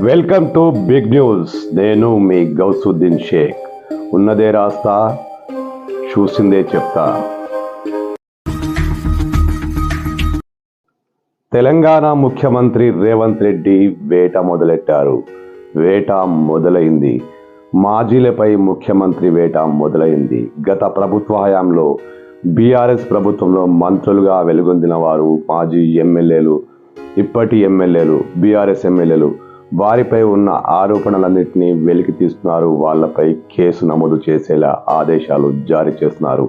Welcome to big news. నేను మీ గౌసుద్దీన్ షేక్. ఉన్నదే రాస్తా, చూసిందే చెప్తా. తెలంగాణ ముఖ్యమంత్రి రేవంత్ రెడ్డి వేట మొదలెట్టారు. వేట మొదలైంది. మాజీలపై ముఖ్యమంత్రి వేట మొదలైంది. గత ప్రభుత్వ హయాంలో బీఆర్ఎస్ ప్రభుత్వంలో మంత్రులుగా వెలుగొందిన వారు, మాజీ ఎమ్మెల్యేలు, ఇప్పటి ఎమ్మెల్యేలు, బీఆర్ఎస్ ఎమ్మెల్యేలు, వారిపై ఉన్న ఆరోపణలన్నింటినీ వెలికి తీస్తున్నారు. వాళ్లపై కేసు నమోదు చేసేలా ఆదేశాలు జారీ చేస్తున్నారు.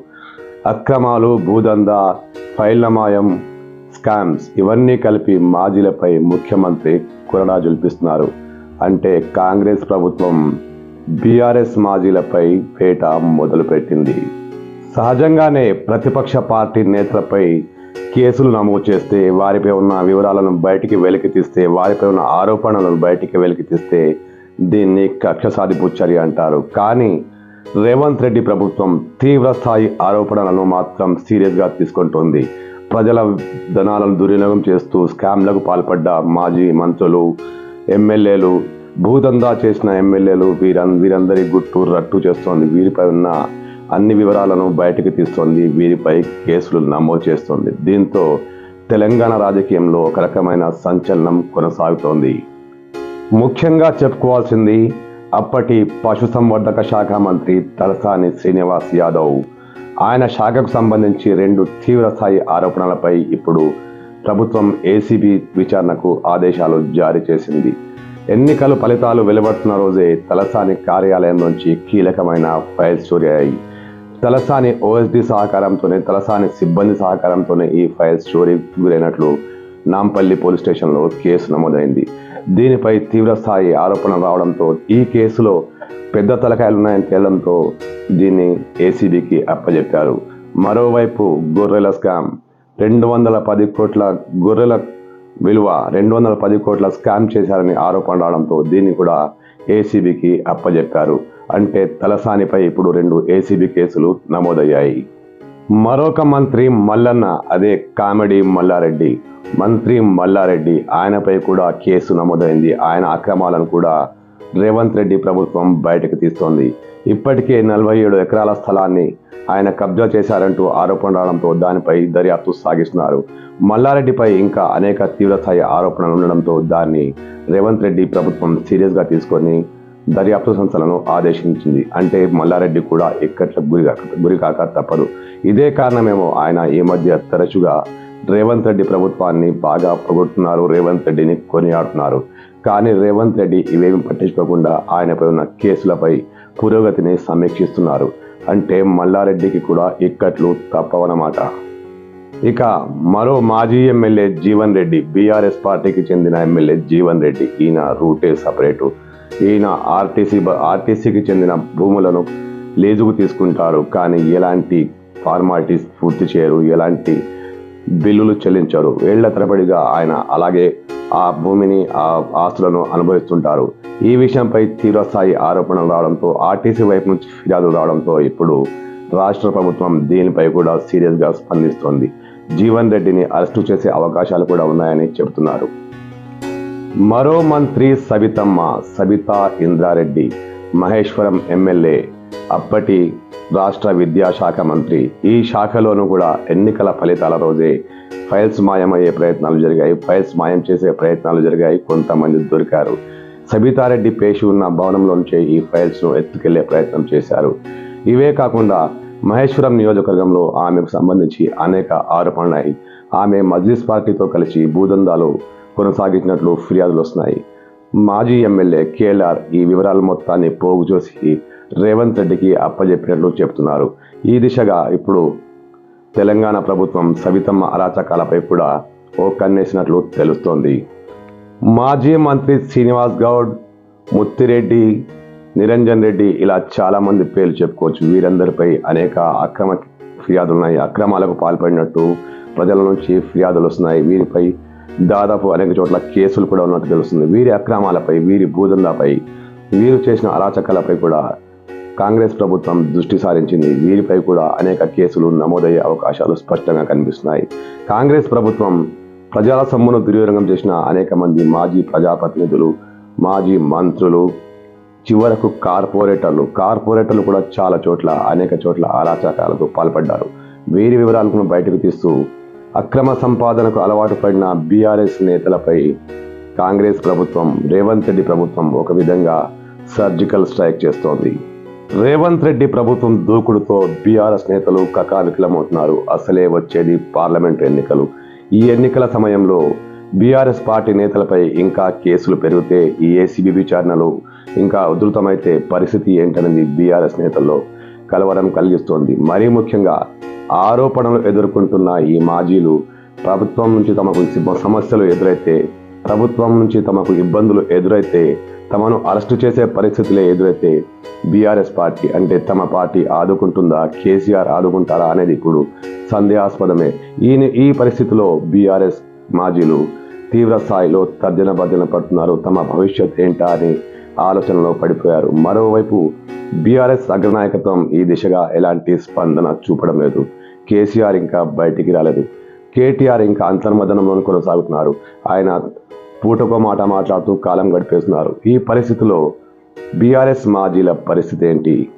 అక్రమాలు, భూదందా, ఫైళ్ల మాయం, స్కామ్స్ ఇవన్నీ కలిపి మాజీలపై ముఖ్యమంత్రి కొరడా జుల్పిస్తున్నారు. అంటే కాంగ్రెస్ ప్రభుత్వం బీఆర్ఎస్ మాజీలపై వేట మొదలుపెట్టింది. సహజంగానే ప్రతిపక్ష పార్టీ నేతలపై కేసులు నమోదు చేస్తే, వారిపై ఉన్న వివరాలను బయటికి వెలికి తీస్తే, వారిపై ఉన్న ఆరోపణలను బయటికి వెలికి తీస్తే దీన్ని కక్ష సాధింపు చర్య అంటారు. కానీ రేవంత్ రెడ్డి ప్రభుత్వం తీవ్ర స్థాయి ఆరోపణలను మాత్రం సీరియస్గా తీసుకుంటోంది. ప్రజల ధనాలను దుర్వినియోగం చేస్తూ స్కామ్లకు పాల్పడ్డ మాజీ మంత్రులు, ఎమ్మెల్యేలు, భూదందా చేసిన ఎమ్మెల్యేలు, వీరందరి గుట్టు రట్టు చేస్తోంది. వీరిపై ఉన్న అన్ని వివరాలను బయటకు తీస్తోంది. వీరిపై కేసులు నమోదు చేస్తోంది. దీంతో తెలంగాణ రాజకీయంలో ఒక రకమైన సంచలనం కొనసాగుతోంది. ముఖ్యంగా చెప్పుకోవాల్సింది అప్పటి పశుసంవర్ధక శాఖ మంత్రి తలసాని శ్రీనివాస్ యాదవ్. ఆయన శాఖకు సంబంధించి 2 తీవ్రస్థాయి ఆరోపణలపై ఇప్పుడు ప్రభుత్వం ఏసీబీ విచారణకు ఆదేశాలు జారీ చేసింది. ఎన్నికల ఫలితాలు వెలువడుతున్న రోజే తలసాని కార్యాలయం నుంచి కీలకమైన ఫైల్స్ చోరయ్యాయి. తలసాని ఓఎస్డీ సహకారంతోనే, తలసాని సిబ్బంది సహకారంతోనే ఈ ఫైల్స్ చోరీ గురైనట్లు నాంపల్లి పోలీస్ స్టేషన్లో కేసు నమోదైంది. దీనిపై తీవ్రస్థాయి ఆరోపణలు రావడంతో, ఈ కేసులో పెద్ద తలకాయలున్నాయని తేలడంతో దీన్ని ఏసీబీకి అప్పజెప్పారు. మరోవైపు గొర్రెల స్కామ్, 210 కోట్ల గొర్రెల విలువ 210 కోట్ల స్కామ్ చేశారని ఆరోపణ రావడంతో దీన్ని కూడా ఏసీబీకి అప్పజెప్పారు. అంటే తలసానిపై ఇప్పుడు 2 ఏసీబీ కేసులు నమోదయ్యాయి. మరొక మంత్రి మల్లన్న, అదే కామెడీ మల్లారెడ్డి. మంత్రి మల్లారెడ్డి, ఆయనపై కూడా కేసు నమోదైంది. ఆయన అక్రమాలను కూడా రేవంత్ రెడ్డి ప్రభుత్వం బయటకు తీస్తోంది. ఇప్పటికే 47 ఎకరాల స్థలాన్ని ఆయన కబ్జా చేశారంటూ ఆరోపణ రావడంతో దానిపై దర్యాప్తు సాగిస్తున్నారు. మల్లారెడ్డిపై ఇంకా అనేక తీవ్రస్థాయి ఆరోపణలు ఉండడంతో దాన్ని రేవంత్ రెడ్డి ప్రభుత్వం సీరియస్గా తీసుకొని దర్యాప్తు సంస్థలను ఆదేశించింది. అంటే మల్లారెడ్డి కూడా ఇక్కట్లకు గురికాక తప్పదు. ఇదే కారణమేమో ఆయన ఈ మధ్య తరచుగా రేవంత్ రెడ్డి ప్రభుత్వాన్ని బాగా పొగుడుతున్నారు, రేవంత్ రెడ్డిని కొనియాడుతున్నారు. కానీ రేవంత్ రెడ్డి ఇవేమి పట్టించుకోకుండా ఆయనపై ఉన్న కేసులపై పురోగతిని సమీక్షిస్తున్నారు. అంటే మల్లారెడ్డికి కూడా ఇక్కట్లు తప్పవన్నమాట. ఇక మరో మాజీ ఎమ్మెల్యే జీవన్ రెడ్డి, బీఆర్ఎస్ పార్టీకి చెందిన ఎమ్మెల్యే జీవన్ రెడ్డి. ఈయన రూటే సపరేటు. ఈయన ఆర్టీసీకి చెందిన భూములను లీజుకు తీసుకుంటారు. కానీ ఎలాంటి ఫార్మాలిటీస్ పూర్తి చేయరు, ఎలాంటి బిల్లులు చెల్లించరు. ఏళ్ల తరబడిగా ఆయన అలాగే ఆ భూమిని, ఆ ఆస్తులను అనుభవిస్తుంటారు. ఈ విషయంపై తీవ్రస్థాయి ఆరోపణలు రావడంతో, ఆర్టీసీ వైపు నుంచి ఫిర్యాదులు రావడంతో ఇప్పుడు రాష్ట్ర ప్రభుత్వం దీనిపై కూడా సీరియస్గా స్పందిస్తోంది. జీవన్ రెడ్డిని అరెస్టు చేసే అవకాశాలు కూడా ఉన్నాయని చెబుతున్నారు. మరో మంత్రి సబితా ఇంద్రారెడ్డి, మహేశ్వరం ఎమ్మెల్యే, అప్పటి రాష్ట్ర విద్యాశాఖ మంత్రి. ఈ శాఖలోనూ కూడా ఎన్నికల ఫలితాల రోజే ఫైల్స్ మాయమయ్యే ప్రయత్నాలు జరిగాయి, ఫైల్స్ మాయం చేసే ప్రయత్నాలు జరిగాయి. కొంతమంది దొరికారు. సబితారెడ్డి పేషి ఉన్న భవనంలోంచే ఈ ఫైల్స్ను ఎత్తుకెళ్లే ప్రయత్నం చేశారు. ఇవే కాకుండా మహేశ్వరం నియోజకవర్గంలో ఆమెకు సంబంధించి అనేక ఆరోపణలున్నాయి. ఆమె మజ్లిస్ పార్టీతో కలిసి భూదందాలు కొనసాగించినట్లు ఫిర్యాదులు వస్తున్నాయి. మాజీ ఎమ్మెల్యే కేఎల్ఆర్ ఈ వివరాల మొత్తాన్ని పోగు చేసి రేవంత్ రెడ్డికి అప్పజెప్పినట్లు చెబుతున్నారు. ఈ దిశగా ఇప్పుడు తెలంగాణ ప్రభుత్వం సబితమ్మ అరాచకాలపై కూడా ఓ కన్నేసినట్లు తెలుస్తోంది. మాజీ మంత్రి శ్రీనివాస్ గౌడ్, ముత్తిరెడ్డి, నిరంజన్ రెడ్డి, ఇలా చాలామంది పేర్లు చెప్పుకోవచ్చు. వీరందరిపై అనేక అక్రమ ఫిర్యాదులున్నాయి. అక్రమాలకు పాల్పడినట్టు ప్రజల నుంచి ఫిర్యాదులు వస్తున్నాయి. వీరిపై దాదాపు అనేక చోట్ల కేసులు కూడా ఉన్నట్టు తెలుస్తుంది. వీరి అక్రమాలపై, వీరి భూదందాపై, వీరు చేసిన అరాచకాలపై కూడా కాంగ్రెస్ ప్రభుత్వం దృష్టి సారించింది. వీరిపై కూడా అనేక కేసులు నమోదయ్యే అవకాశాలు స్పష్టంగా కనిపిస్తున్నాయి. కాంగ్రెస్ ప్రభుత్వం ప్రజల సొమ్మును దుర్వినియోగం చేసిన అనేక మంది మాజీ ప్రజాప్రతినిధులు, మాజీ మంత్రులు, చివరకు కార్పొరేటర్లు కూడా చాలా చోట్ల అనేక చోట్ల అరాచకాలకు పాల్పడ్డారు. వీరి వివరాలను బయటకు తీస్తూ అక్రమ సంపాదనకు అలవాటు పడిన బీఆర్ఎస్ నేతలపై కాంగ్రెస్ ప్రభుత్వం, రేవంత్ రెడ్డి ప్రభుత్వం ఒక విధంగా సర్జికల్ స్ట్రైక్ చేస్తోంది. రేవంత్ రెడ్డి ప్రభుత్వం దూకుడుతో బీఆర్ఎస్ నేతలు కకావికలమవుతున్నారు. అసలే వచ్చేది పార్లమెంటు ఎన్నికలు. ఈ ఎన్నికల సమయంలో బీఆర్ఎస్ పార్టీ నేతలపై ఇంకా కేసులు పెరిగితే, ఈ ఏసీబీ విచారణలు ఇంకా ఉధృతమైతే పరిస్థితి ఏంటనేది బీఆర్ఎస్ నేతల్లో కలవరం కలిగిస్తోంది. మరీ ముఖ్యంగా ఆరోపణలు ఎదుర్కొంటున్న ఈ మాజీలు ప్రభుత్వం నుంచి తమకు సమస్యలు ఎదురైతే, ప్రభుత్వం నుంచి తమకు ఇబ్బందులు ఎదురైతే, తమను అరెస్టు చేసే పరిస్థితులే ఎదురైతే బీఆర్ఎస్ పార్టీ అంటే తమ పార్టీ ఆదుకుంటుందా, కేసీఆర్ ఆదుకుంటారా అనేది ఇప్పుడు సందేహాస్పదమే. ఈ పరిస్థితిలో బీఆర్ఎస్ మాజీలు తీవ్ర స్థాయిలో తర్జన భర్జన పడుతున్నారు. తమ భవిష్యత్ ఏంటా అని ఆలోచనలో పడిపోయారు. మరోవైపు బీఆర్ఎస్ అగ్రనాయకత్వం ఈ దిశగా ఎలాంటి స్పందన చూపడం లేదు. కేసీఆర్ ఇంకా బయటికి రాలేదు. కేటీఆర్ ఇంకా అంతర్మదనంలో కొనసాగుతున్నారు. ఆయన పూటకో మాట మాట్లాడుతూ కాలం గడిపేస్తున్నారు. ఈ పరిస్థితిలో బీఆర్ఎస్ మాజీల పరిస్థితి ఏంటి?